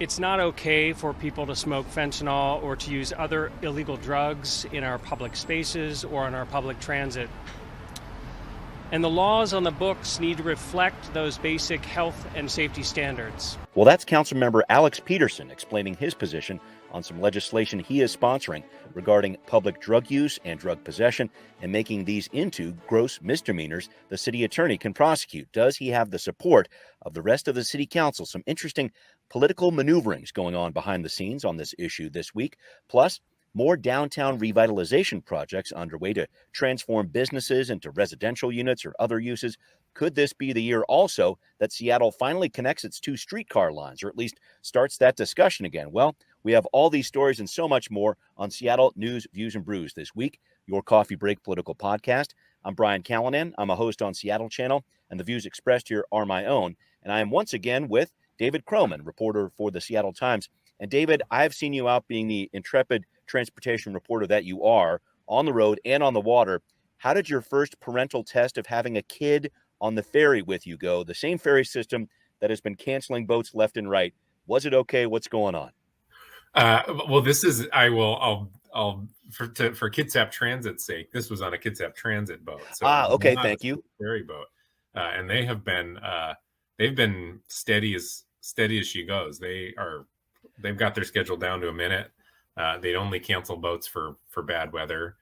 It's not okay for people to smoke fentanyl or to use other illegal drugs in our public spaces or on our public transit. And the laws on the books need to reflect those basic health and safety standards. Well, that's Councilmember Alex Peterson explaining his position on some legislation he is sponsoring regarding public drug use and drug possession and making these into gross misdemeanors the city attorney can prosecute. Does he have the support of the rest of the city council? Some interesting political maneuverings going on behind the scenes on this issue this week. Plus, more downtown revitalization projects underway to transform businesses into residential units or other uses. Could this be the year also that Seattle finally connects its two streetcar lines, or at least starts that discussion again? Well, we have all these stories and so much more on Seattle News, Views, and Brews this week, your coffee break political podcast. I'm Brian Callanan. I'm a host on Seattle Channel, and the views expressed here are my own. And I am once again with David Croman, reporter for the Seattle Times. And David, I've seen you out being the intrepid transportation reporter that you are on the road and on the water. How did your first parental test of having a kid on the ferry with you go? The same ferry system that has been canceling boats left and right. Was it okay? What's going on? Well, this is, I'll for Kitsap Transit's sake, this was on a Kitsap Transit boat. So okay. Thank you. Ferry boat. And they have been, they've been steady as she goes. They've got their schedule down to a minute. They'd only cancel boats for bad weather.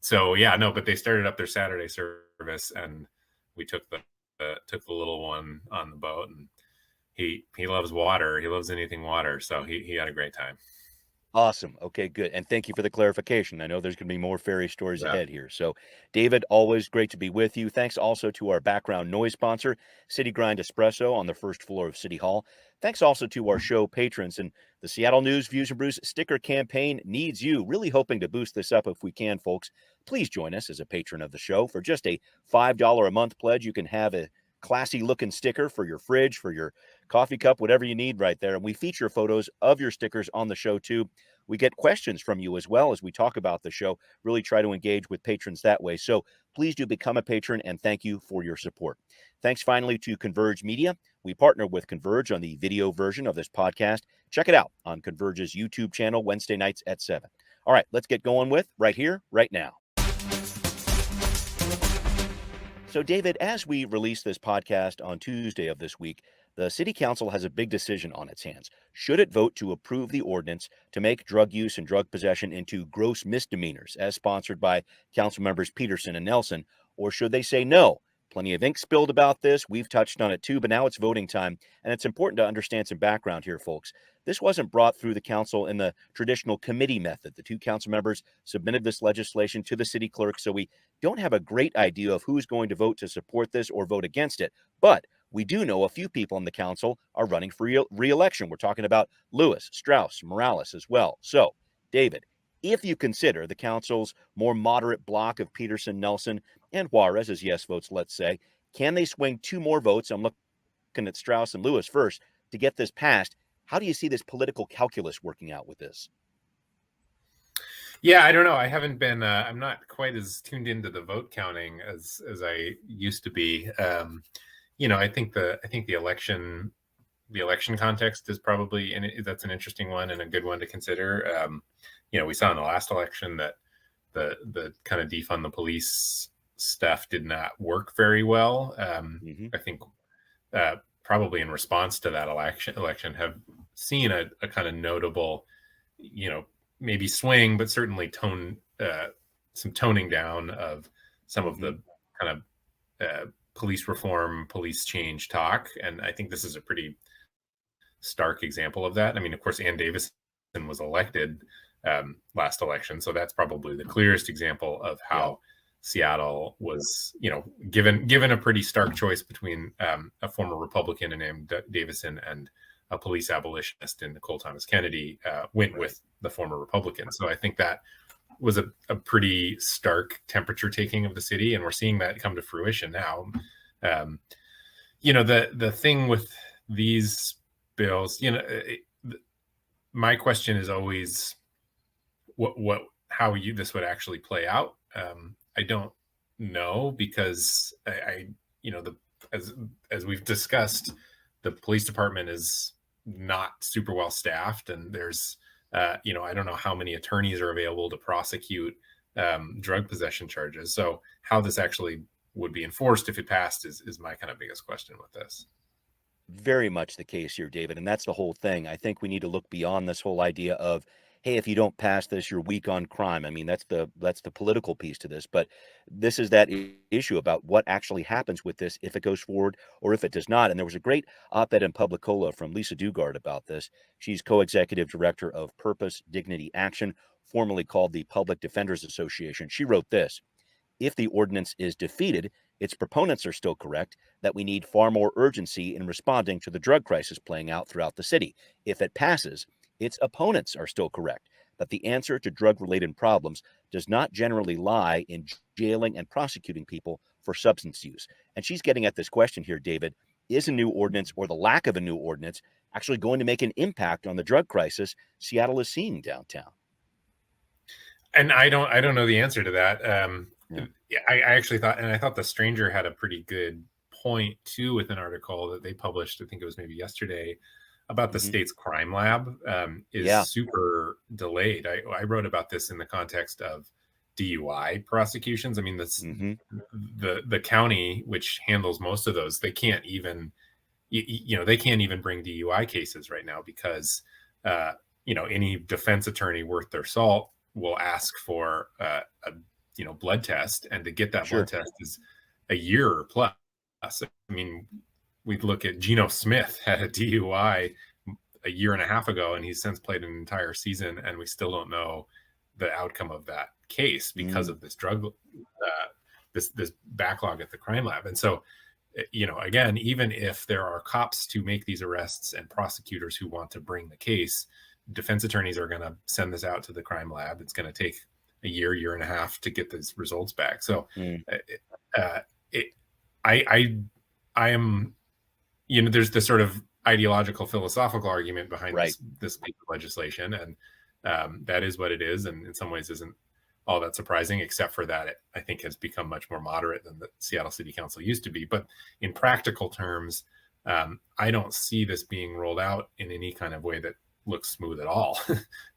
So yeah, no, but they started up their Saturday service, and we took the little one on the boat, and he loves water. He loves anything water. So he had a great time. Awesome. Okay, good. And thank you for the clarification. I know there's going to be more ferry stories ahead here. So, David, always great to be with you. Thanks also to our background noise sponsor, City Grind Espresso on the first floor of City Hall. Thanks also to our show patrons. And the Seattle News, Views, and Brews sticker campaign needs you. Really hoping to boost this up if we can, folks. Please join us as a patron of the show. For just a $5 a month pledge, you can have a classy looking sticker for your fridge, for your coffee cup, whatever you need right there. And we feature photos of your stickers on the show too. We get questions from you as well as we talk about the show, really try to engage with patrons that way. So please do become a patron, and thank you for your support. Thanks finally to Converge Media. We partner with Converge on the video version of this podcast. Check it out on Converge's YouTube channel Wednesday nights at 7. All right, let's get going with right here, right now. So, David, as we release this podcast on Tuesday of this week, the City Council has a big decision on its hands. Should it vote to approve the ordinance to make drug use and drug possession into gross misdemeanors, as sponsored by Council members Peterson and Nelson, or should they say no? Plenty of ink spilled about this. We've touched on it too, but now it's voting time, and it's important to understand some background here, folks. This wasn't brought through the council in the traditional committee method. The two council members submitted this legislation to the city clerk, so we don't have a great idea of who's going to vote to support this or vote against it. But we do know a few people in the council are running for re-election. We're talking about Lewis, Strauss, Morales as well. So, David, if you consider the council's more moderate block of Peterson, Nelson, and Juarez as yes votes, let's say, can they swing two more votes? I'm looking at Strauss and Lewis first to get this passed. How do you see this political calculus working out with this? Yeah, I don't know. I haven't been. I'm not quite as tuned into the vote counting as I used to be. I think the election context is probably, and that's an interesting one and a good one to consider. We saw in the last election that the kind of defund the police stuff did not work very well. I think probably in response to that election have seen a kind of notable, maybe swing, but certainly some toning down of some of the kind of police reform, police change talk. And I think this is a pretty stark example of that. I mean, of course, Ann Davison was elected last election, so that's probably the clearest example of how Seattle was, given a pretty stark choice between a former Republican named Davison and a police abolitionist in Nicole Thomas Kennedy, went with the former Republican. So I think that was a pretty stark temperature taking of the city, and we're seeing that come to fruition now. The thing with these bills, my question is always how this would actually play out. I don't know, because as we've discussed, the police department is not super well staffed, and there's I don't know how many attorneys are available to prosecute drug possession charges. So how this actually would be enforced if it passed is my kind of biggest question with this. Very much the case here, David, and that's the whole thing. I think we need to look beyond this whole idea of, hey, if you don't pass this, you're weak on crime. I mean, that's the political piece to this, but this is that issue about what actually happens with this if it goes forward or if it does not. And there was a great op-ed in Publicola from Lisa Dugard about this. She's co-executive director of Purpose Dignity Action, formerly called the Public Defenders Association. She wrote this: if the ordinance is defeated, its proponents are still correct that we need far more urgency in responding to the drug crisis playing out throughout the city. If it passes, its opponents are still correct that the answer to drug-related problems does not generally lie in jailing and prosecuting people for substance use. And she's getting at this question here, David: is a new ordinance, or the lack of a new ordinance, actually going to make an impact on the drug crisis Seattle is seeing downtown? And I don't know the answer to that. Yeah. I actually thought, and I thought The Stranger had a pretty good point too with an article that they published. I think it was maybe yesterday, about the Hmm. state's crime lab is Yeah. super delayed. I wrote about this in the context of DUI prosecutions. I mean, this Hmm. the county, which handles most of those, they can't even they can't even bring DUI cases right now because any defense attorney worth their salt will ask for a blood test, and to get that blood Sure. test is a year plus. I mean, we look at Geno Smith had a DUI a year and a half ago, and he's since played an entire season, and we still don't know the outcome of that case because Mm. of this drug this backlog at the crime lab. And so again, even if there are cops to make these arrests and prosecutors who want to bring the case, defense attorneys are going to send this out to the crime lab. It's going to take a year and a half to get those results back. So Mm. uh, it, I am, there's this sort of ideological philosophical argument behind Right. this piece of legislation, and that is what it is, and in some ways isn't all that surprising, except for that it, I think, has become much more moderate than the Seattle City Council used to be. But in practical terms, I don't see this being rolled out in any kind of way that looks smooth at all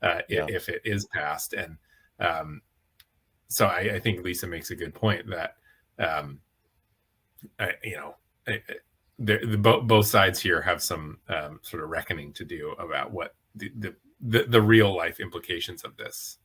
Yeah. if it is passed. And so I think Lisa makes a good point that both sides here have some sort of reckoning to do about what the real life implications of this.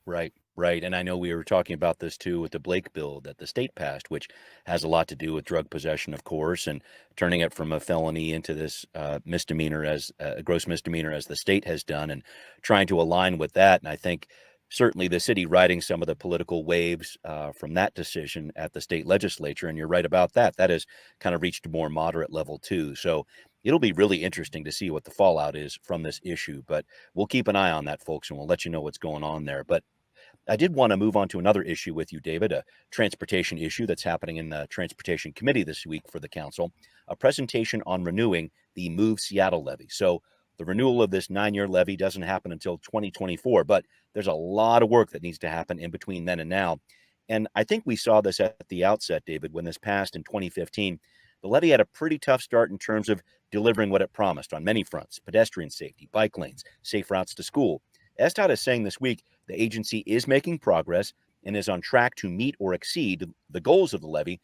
Right, right. And I know we were talking about this too with the Blake bill that the state passed, which has a lot to do with drug possession, of course, and turning it from a felony into this misdemeanor, as a gross misdemeanor, as the state has done, and trying to align with that. And I think certainly the city riding some of the political waves from that decision at the state legislature. And you're right about that. That has kind of reached a more moderate level too. So it'll be really interesting to see what the fallout is from this issue. But we'll keep an eye on that, folks, and we'll let you know what's going on there. But I did want to move on to another issue with you, David, a transportation issue that's happening in the Transportation Committee this week for the council, a presentation on renewing the Move Seattle levy. So the renewal of this 9-year levy doesn't happen until 2024, but there's a lot of work that needs to happen in between then and now. And I think we saw this at the outset, David, when this passed in 2015. The levy had a pretty tough start in terms of delivering what it promised on many fronts: pedestrian safety, bike lanes, safe routes to school. SDOT is saying this week the agency is making progress and is on track to meet or exceed the goals of the levy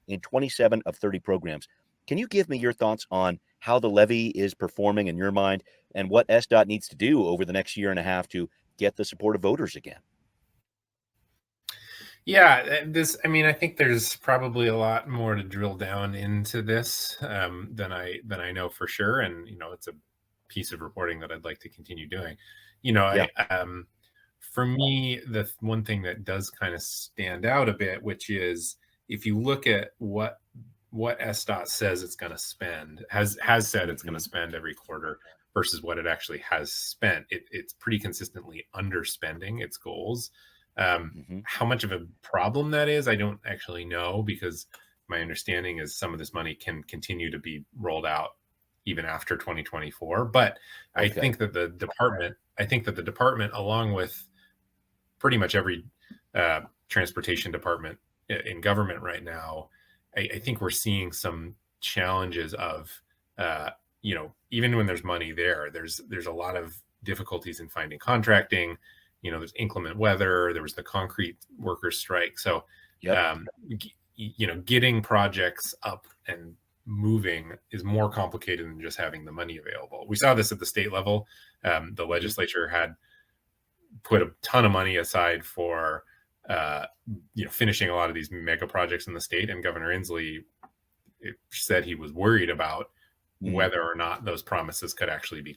in 27 of 30 programs. Can you give me your thoughts on how the levy is performing in your mind and what SDOT needs to do over the next year and a half to get the support of voters again? Yeah, I think there's probably a lot more to drill down into this than I know for sure. And, it's a piece of reporting that I'd like to continue doing. Yeah. For me, the one thing that does kind of stand out a bit, which is if you look at what SDOT says it's going to spend, has said it's going to spend every quarter versus what it actually has spent, it's pretty consistently underspending its goals. How much of a problem that is, I don't actually know, because my understanding is some of this money can continue to be rolled out even after 2024. But I Okay. think that the department, along with pretty much every transportation department in government right now, I think we're seeing some challenges of even when there's money there, there's a lot of difficulties in finding contracting. There's inclement weather. There was the concrete workers strike. So, Yep. getting projects up and moving is more complicated than just having the money available. We saw this at the state level. The legislature had put a ton of money aside for finishing a lot of these mega projects in the state, and Governor Inslee said he was worried about whether or not those promises could actually be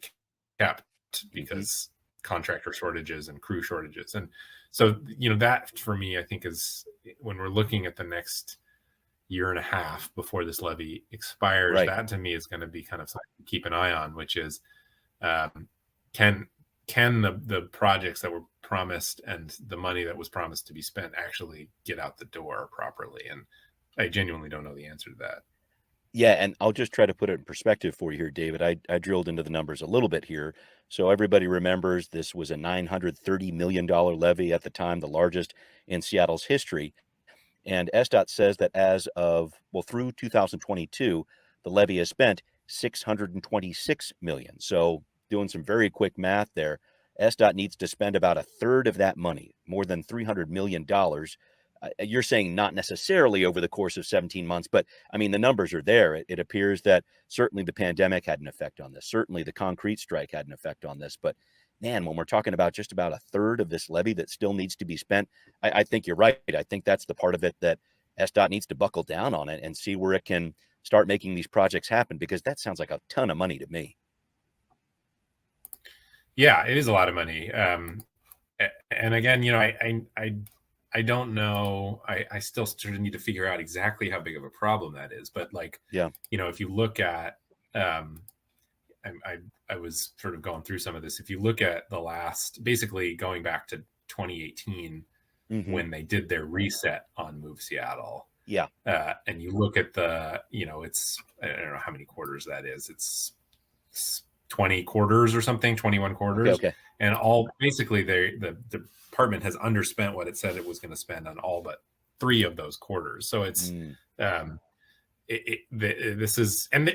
kept because contractor shortages and crew shortages. And so, that for me, I think is when we're looking at the next year and a half before this levy expires, Right. that to me is going to be kind of something to keep an eye on, which is can the projects that were promised and the money that was promised to be spent actually get out the door properly? And I genuinely don't know the answer to that. Yeah, and I'll just try to put it in perspective for you here, David. I drilled into the numbers a little bit here. So everybody remembers this was a $930 million levy at the time, the largest in Seattle's history. And SDOT says that through 2022, the levy has spent $626 million. So doing some very quick math there, SDOT needs to spend about a third of that money, more than $300 million. You're saying not necessarily over the course of 17 months, but I mean, the numbers are there. It appears that certainly the pandemic had an effect on this. Certainly the concrete strike had an effect on this. But man, when we're talking about just about a third of this levy that still needs to be spent, I think you're right. I think that's the part of it that SDOT needs to buckle down on it and see where it can start making these projects happen, because that sounds like a ton of money to me. Yeah, it is a lot of money. And again, I don't know. I still sort of need to figure out exactly how big of a problem that is. But if you look at, I was sort of going through some of this. If you look at the last, basically going back to 2018, when they did their reset on Move Seattle. Yeah. And you look at it's, I don't know how many quarters that is. It's 20 quarters or something, 21 quarters. Okay. And basically the department has underspent what it said it was going to spend on all but 3 of those quarters. So it's this is, and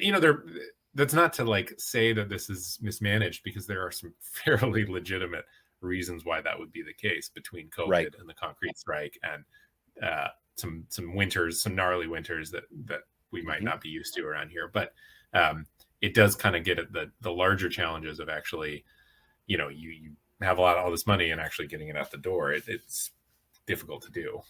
that's not to say that this is mismanaged, because there are some fairly legitimate reasons why that would be the case between COVID and the concrete strike and some winters, some gnarly winters that we might not be used to around here. But it does kind of get at the larger challenges of actually, you have all this money and actually getting it out the door. It's difficult to do.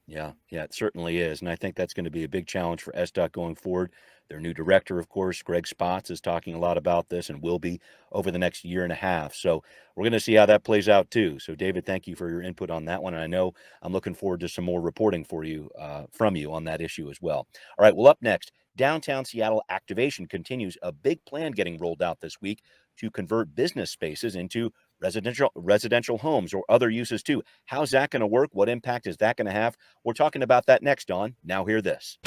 Yeah, it certainly is. And I think that's going to be a big challenge for SDOT going forward. Their new director, of course, Greg Spots, is talking a lot about this and will be over the next year and a half. So we're going to see how that plays out too. So David, thank you for your input on that one. And I know I'm looking forward to some more reporting from you on that issue as well. All right, well, up next, downtown Seattle activation continues. A big plan getting rolled out this week to convert business spaces into residential homes or other uses too. How's that going to work? What impact is that going to have? We're talking about that next on Now Hear This.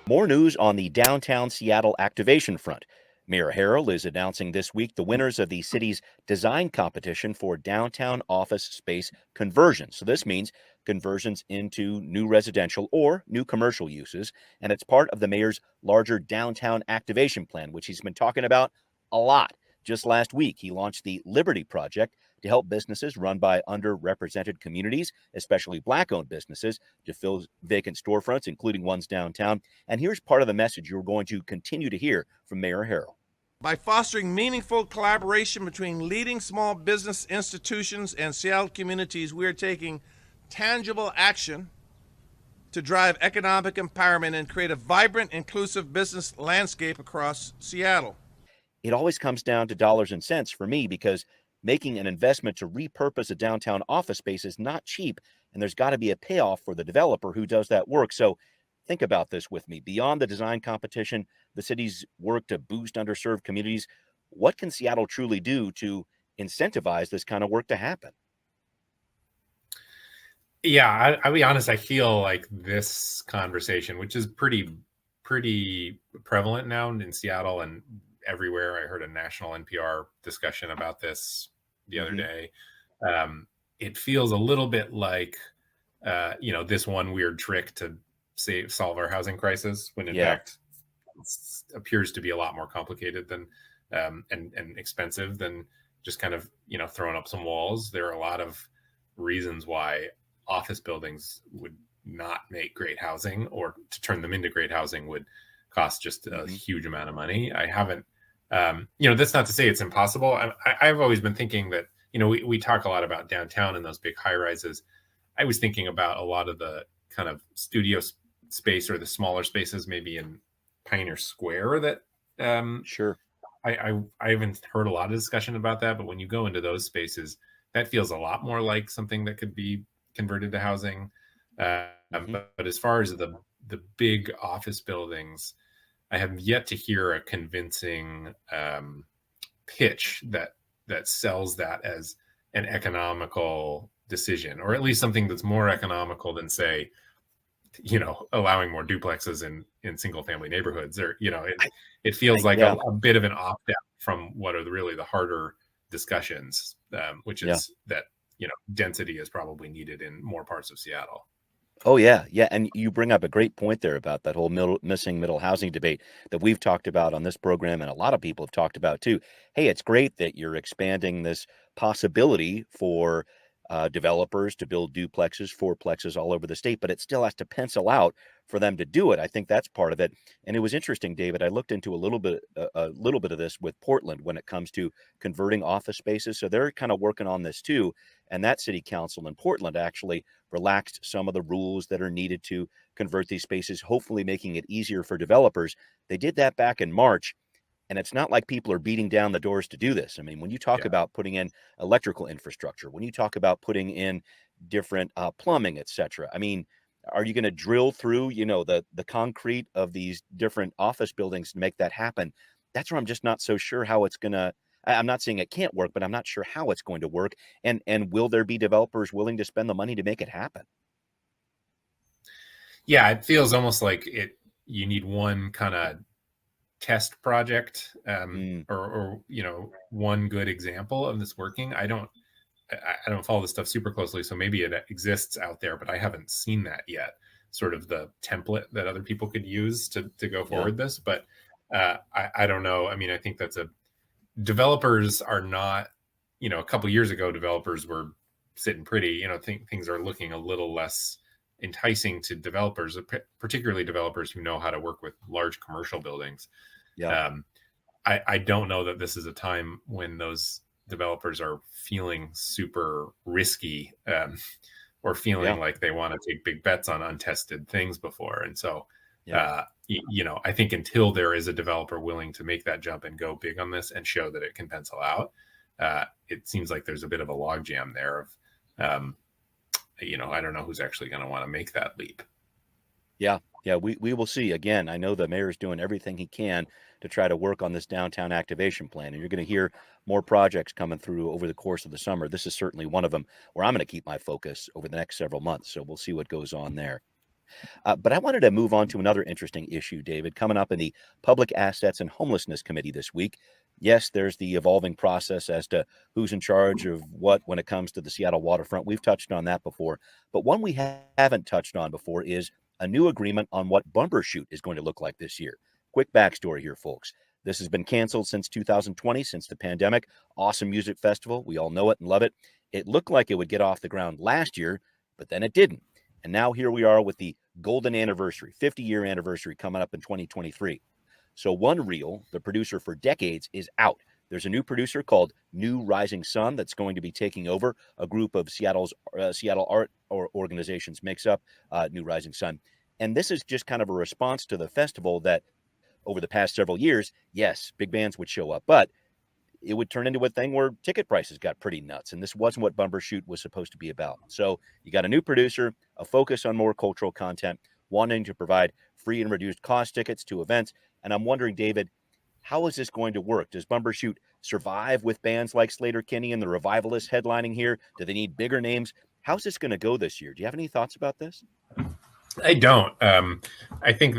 More news on the downtown Seattle activation front. Mayor Harrell is announcing this week the winners of the city's design competition for downtown office space conversions. So this means conversions into new residential or new commercial uses, and it's part of the mayor's larger downtown activation plan, which he's been talking about a lot. Just last week, he launched the Liberty Project to help businesses run by underrepresented communities, especially Black-owned businesses, to fill vacant storefronts, including ones downtown. And here's part of the message you're going to continue to hear from Mayor Harrell. By fostering meaningful collaboration between leading small business institutions and Seattle communities, we are taking tangible action to drive economic empowerment and create a vibrant, inclusive business landscape across Seattle. It always comes down to dollars and cents for me, because making an investment to repurpose a downtown office space is not cheap, and there's got to be a payoff for the developer who does that work. So think about this with me. Beyond the design competition, the city's work to boost underserved communities, what can Seattle truly do to incentivize this kind of work to happen? Yeah, I'll be honest. I feel like this conversation, which is pretty prevalent now in Seattle and everywhere. I heard a national NPR discussion about this the other day. It feels a little bit like, this one weird trick to solve our housing crisis, when in fact, appears to be a lot more complicated than and expensive than just kind of, you know, throwing up some walls. There are a lot of reasons why office buildings would not make great housing, or to turn them into great housing would cost just a huge amount of money. I haven't, you know, that's not to say it's impossible. I've always been thinking that, you know, we talk a lot about downtown and those big high rises. I was thinking about a lot of the kind of studio space or the smaller spaces, maybe in Pioneer Square, that Sure. I haven't heard a lot of discussion about that, but when you go into those spaces, that feels a lot more like something that could be converted to housing. But as far as the big office buildings, I have yet to hear a convincing pitch that sells that as an economical decision, or at least something that's more economical than, say, you know, allowing more duplexes in single family neighborhoods. Or, you know, it feels like a bit of an opt out from what are really the harder discussions, which is that, you know, density is probably needed in more parts of Seattle. Oh, yeah. Yeah. And you bring up a great point there about that whole missing middle housing debate that we've talked about on this program. And a lot of people have talked about too. Hey, it's great that you're expanding this possibility for developers to build duplexes, fourplexes all over the state, but it still has to pencil out for them to do it. I think that's part of it. And it was interesting, David. I looked into a little bit of this with Portland when it comes to converting office spaces. So they're kind of working on this too. And that city council in Portland actually relaxed some of the rules that are needed to convert these spaces, hopefully making it easier for developers. They did that back in March. And it's not like people are beating down the doors to do this. I mean, when you talk about putting in electrical infrastructure, when you talk about putting in different plumbing, et cetera, I mean, are you going to drill through, you know, the concrete of these different office buildings to make that happen? That's where I'm just not so sure how it's going to. I'm not saying it can't work, but I'm not sure how it's going to work. And will there be developers willing to spend the money to make it happen? Yeah, it feels almost like you need one kind of test project, or you know, one good example of this working. I don't follow this stuff super closely, so maybe it exists out there, but I haven't seen that yet, sort of the template that other people could use to go forward this. But I don't know. I mean, I think developers are not, you know, a couple years ago, developers were sitting pretty, you know, things are looking a little less enticing to developers, particularly developers who know how to work with large commercial buildings. I don't know that this is a time when those developers are feeling super risky, or feeling like they want to take big bets on untested things before. And so, you know, I think until there is a developer willing to make that jump and go big on this and show that it can pencil out, it seems like there's a bit of a logjam there of, you know, I don't know who's actually going to want to make that leap. Yeah, we will see. Again, I know the mayor's doing everything he can to try to work on this downtown activation plan, and you're going to hear more projects coming through over the course of the summer. This is certainly one of them where I'm going to keep my focus over the next several months, so we'll see what goes on there. But I wanted to move on to another interesting issue, David, coming up in the Public Assets and Homelessness Committee this week. Yes, there's the evolving process as to who's in charge of what when it comes to the Seattle waterfront. We've touched on that before. But one we haven't touched on before is a new agreement on what Bumbershoot is going to look like this year. Quick backstory here, folks. This has been canceled since 2020, since the pandemic. Awesome music festival. We all know it and love it. It looked like it would get off the ground last year, but then it didn't. And now here we are with the golden anniversary, 50-year anniversary coming up in 2023. So One Reel, the producer for decades, is out. There's a new producer called New Rising Sun that's going to be taking over. A group of Seattle art organizations makes up New Rising Sun. And this is just kind of a response to the festival that over the past several years, yes, big bands would show up, but it would turn into a thing where ticket prices got pretty nuts. And this wasn't what Bumbershoot was supposed to be about. So you got a new producer, a focus on more cultural content, wanting to provide free and reduced cost tickets to events. And I'm wondering, David, how is this going to work? Does Bumbershoot survive with bands like Slater-Kinney and the Revivalists headlining here? Do they need bigger names? How's this going to go this year? Do you have any thoughts about this? I don't. I think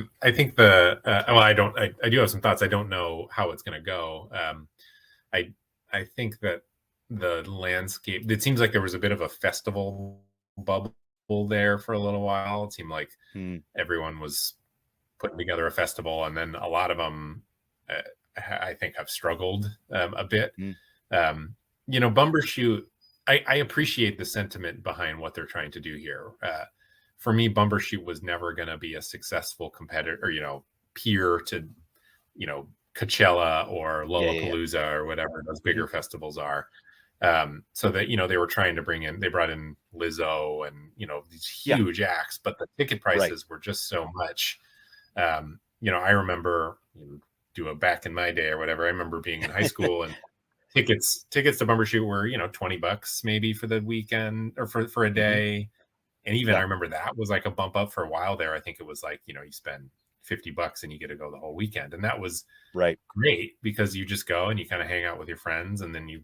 well, I don't. I do have some thoughts. I don't know how it's going to go. I think that the landscape. It seems like there was a bit of a festival bubble there for a little while. It seemed like everyone was putting together a festival, and then a lot of them I think have struggled a bit. Bumbershoot, I appreciate the sentiment behind what they're trying to do here. For me, Bumbershoot was never going to be a successful competitor, peer to, Coachella or Lollapalooza or whatever those bigger festivals are. So that, they were trying to they brought in Lizzo and, these huge acts, but the ticket prices were just so much. I remember, back in my day or whatever, I remember being in high school and tickets to Bumbershoot were, $20 maybe for the weekend or for a day. And even I remember that was like a bump up for a while there. I think it was like, you spend $50 and you get to go the whole weekend. And that was great because you just go and you kind of hang out with your friends, and then you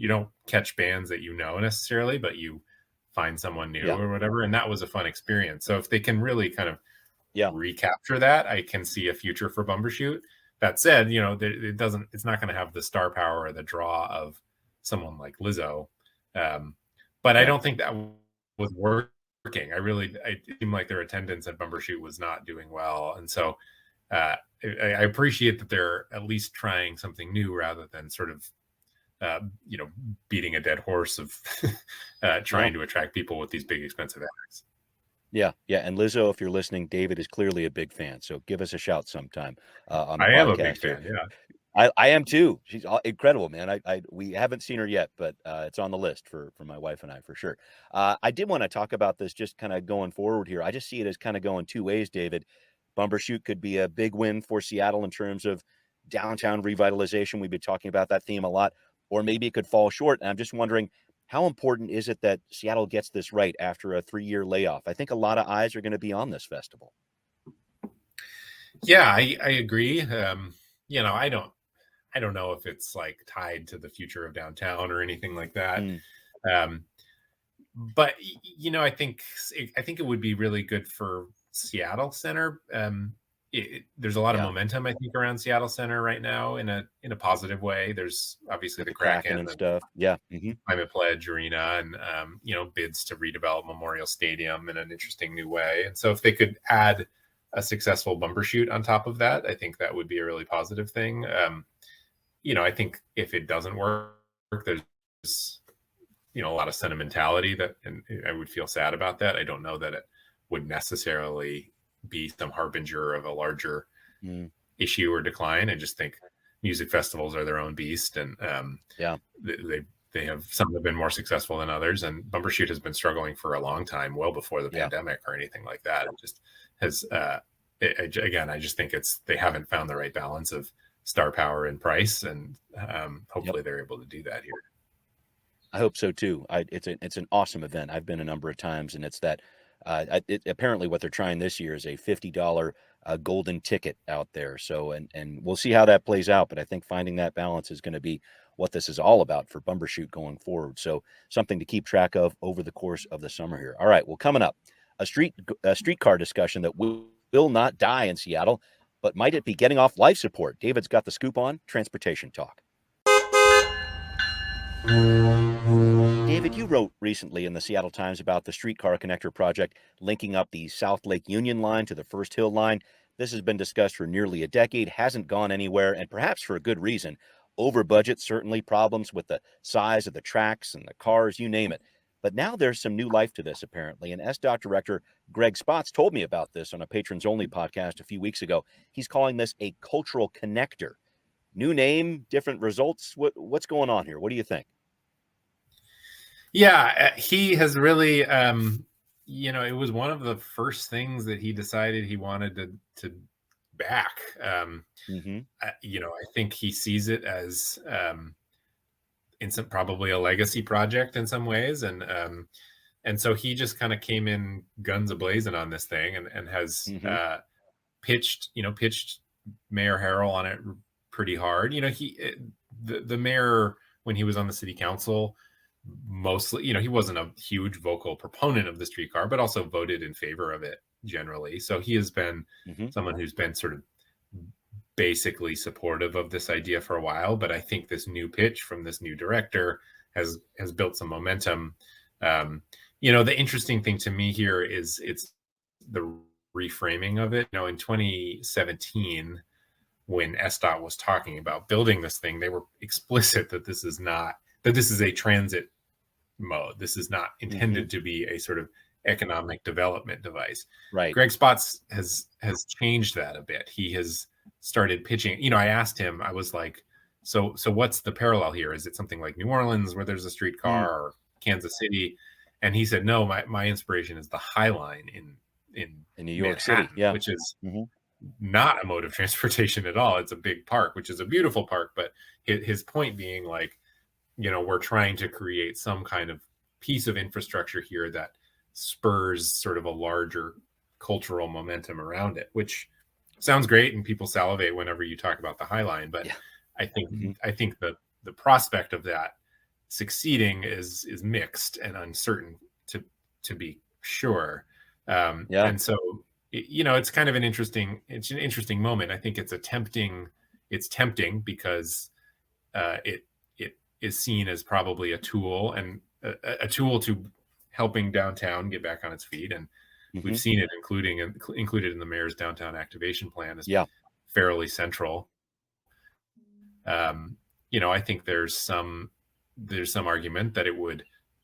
don't catch bands that necessarily, but you find someone new or whatever. And that was a fun experience. So if they can really kind of recapture that, I can see a future for Bumbershoot. That said, it's not going to have the star power or the draw of someone like Lizzo. But I don't think that was working. It seemed like their attendance at Bumbershoot was not doing well. And so I appreciate that they're at least trying something new rather than sort of, beating a dead horse of trying to attract people with these big, expensive acts. Yeah. And Lizzo, if you're listening, David is clearly a big fan. So give us a shout sometime on the podcast. I am a big fan, I am too. She's incredible, man. We haven't seen her yet, but it's on the list for my wife and I for sure. I did want to talk about this just kind of going forward here. I just see it as kind of going two ways, David. Bumbershoot could be a big win for Seattle in terms of downtown revitalization. We've been talking about that theme a lot, or maybe it could fall short. And I'm just wondering, how important is it that Seattle gets this right after a 3-year layoff? I think a lot of eyes are going to be on this festival. Yeah, I agree. I don't know if it's like tied to the future of downtown or anything like that. But I think it would be really good for Seattle Center. There's a lot of momentum, I think, around Seattle Center right now in a positive way. There's obviously the Kraken and stuff. Yeah. Climate Pledge Arena and bids to redevelop Memorial Stadium in an interesting new way. And so if they could add a successful Bumbershoot on top of that, I think that would be a really positive thing. I think if it doesn't work, there's a lot of sentimentality and I would feel sad about that. I don't know that it would necessarily be some harbinger of a larger issue or decline. I just think music festivals are their own beast, and they have some have been more successful than others. And Bumbershoot has been struggling for a long time, well before the pandemic or anything like that. It just has. I just think they haven't found the right balance of star power and price, and hopefully they're able to do that here. I hope so too. It's an awesome event. I've been a number of times, and it's that. Apparently, what they're trying this year is a $50 golden ticket out there. So, and we'll see how that plays out. But I think finding that balance is going to be what this is all about for Bumbershoot going forward. So, something to keep track of over the course of the summer here. All right. Well, coming up, a streetcar discussion that will not die in Seattle, but might it be getting off life support? David's got the scoop on transportation talk. David, you wrote recently in the Seattle Times about the streetcar connector project linking up the South Lake Union line to the First Hill line. This has been discussed for nearly a decade, hasn't gone anywhere, and perhaps for a good reason. Over budget, certainly, problems with the size of the tracks and the cars, you name it. But now there's some new life to this, apparently, and SDOT Director Greg Spotts told me about this on a Patrons Only podcast a few weeks ago. He's calling this a cultural connector. New name, different results. What's going on here? What do you think? Yeah, he has really, it was one of the first things that he decided he wanted to back. I think he sees it as probably a legacy project in some ways, and so he just kind of came in guns a-blazing on this thing and has pitched Mayor Harrell on it pretty hard. The mayor, when he was on the city council, mostly, he wasn't a huge vocal proponent of the streetcar, but also voted in favor of it generally. So he has been someone who's been sort of basically supportive of this idea for a while. But I think this new pitch from this new director has built some momentum. The interesting thing to me here is it's the reframing of it. In 2017, when SDOT was talking about building this thing, they were explicit that this is a transit mode. This is not intended to be a sort of economic development device. Right. Greg Spots has changed that a bit. He has started pitching. I asked him, I was like, so what's the parallel here? Is it something like New Orleans where there's a streetcar, or Kansas City? And he said, no, my inspiration is the High Line in New York City, which is not a mode of transportation at all. It's a big park, which is a beautiful park. But his point being, like, we're trying to create some kind of piece of infrastructure here that spurs sort of a larger cultural momentum around it, which sounds great, and people salivate whenever you talk about the High Line. But I think the prospect of that succeeding is mixed and uncertain, to be sure. And so it's kind of an interesting moment. I think it's tempting because it is seen as probably a tool, and a tool to helping downtown get back on its feet. And we've seen it included in the mayor's downtown activation plan as fairly central. I think there's some argument that it would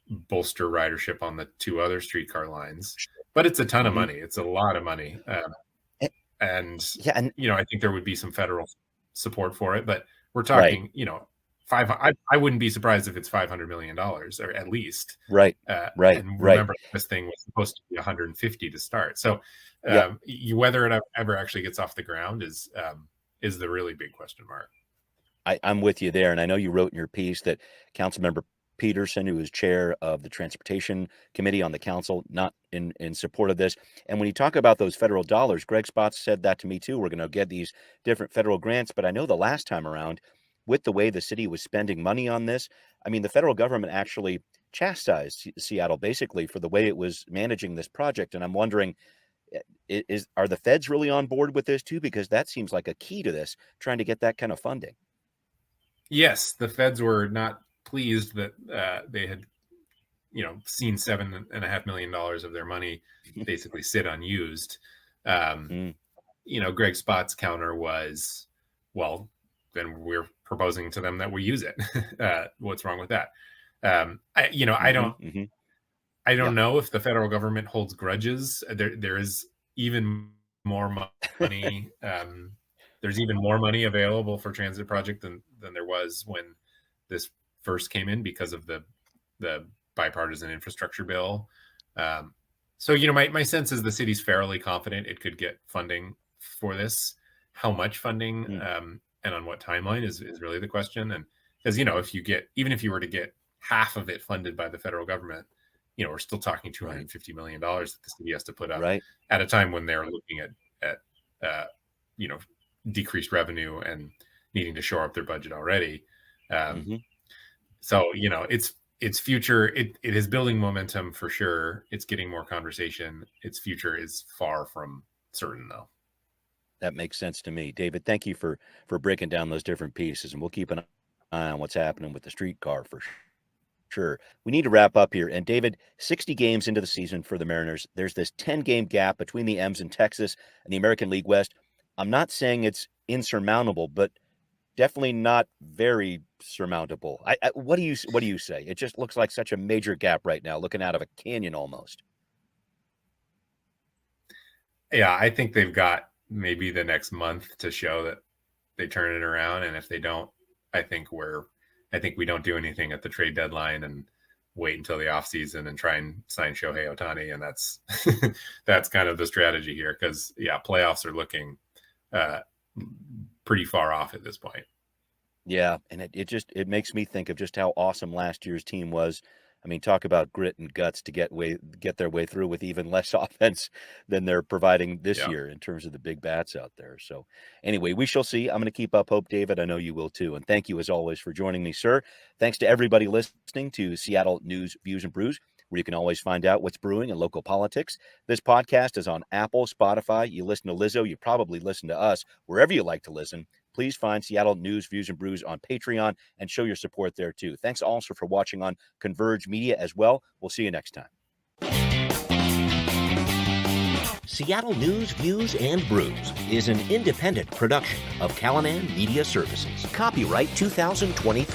bolster ridership on the two other streetcar lines, but it's a ton of money. It's a lot of money. And I think there would be some federal support for it, but we're talking, I wouldn't be surprised if it's $500 million, or at least. Right. And remember, this thing was supposed to be 150 to start. So whether it ever actually gets off the ground is the really big question mark. I'm with you there. And I know you wrote in your piece that Councilmember Peterson, who is chair of the Transportation Committee on the council, not in support of this. And when you talk about those federal dollars, Greg Spots said that to me too. We're going to get these different federal grants. But I know the last time around, with the way the city was spending money on this, I mean, the federal government actually chastised Seattle basically for the way it was managing this project. And I'm wondering, are the feds really on board with this too? Because that seems like a key to this, trying to get that kind of funding. Yes, the feds were not pleased that they had, seen $7.5 million of their money basically sit unused. Greg Spots' counter was, well, then we're proposing to them that we use it. What's wrong with that? I don't know if the federal government holds grudges. There is even more money. There's even more money available for transit project than there was when this first came in because of the bipartisan infrastructure bill. So my sense is the city's fairly confident it could get funding for this. How much funding and on what timeline is really the question. And because if you were to get half of it funded by the federal government, we're still talking $250 million that the city has to put up at a time when they're looking at decreased revenue and needing to shore up their budget already. So its future, it is building momentum for sure. It's getting more conversation. Its future is far from certain, though. That makes sense to me. David, thank you for breaking down those different pieces, and we'll keep an eye on what's happening with the streetcar for sure. We need to wrap up here. And David, 60 games into the season for the Mariners, there's this 10-game gap between the M's in Texas and the American League West. I'm not saying it's insurmountable, but definitely not very surmountable. What do you say? It just looks like such a major gap right now, looking out of a canyon almost. Yeah, I think they've got maybe the next month to show that they turn it around. And if they don't, I think we don't do anything at the trade deadline and wait until the offseason and try and sign Shohei Ohtani. And that's kind of the strategy here, because playoffs are looking pretty far off at this point. Yeah, and it makes me think of just how awesome last year's team was. I mean, talk about grit and guts to get their way through with even less offense than they're providing this year in terms of the big bats out there. So anyway, we shall see. I'm going to keep up hope, David. I know you will too. And thank you as always for joining me, sir. Thanks to everybody listening to Seattle News, Views, and Brews, where you can always find out what's brewing in local politics. This podcast is on Apple, Spotify. You listen to Lizzo, you probably listen to us wherever you like to listen. Please find Seattle News, Views, and Brews on Patreon and show your support there too. Thanks also for watching on Converge Media as well. We'll see you next time. Seattle News, Views, and Brews is an independent production of Callanan Media Services. Copyright 2023.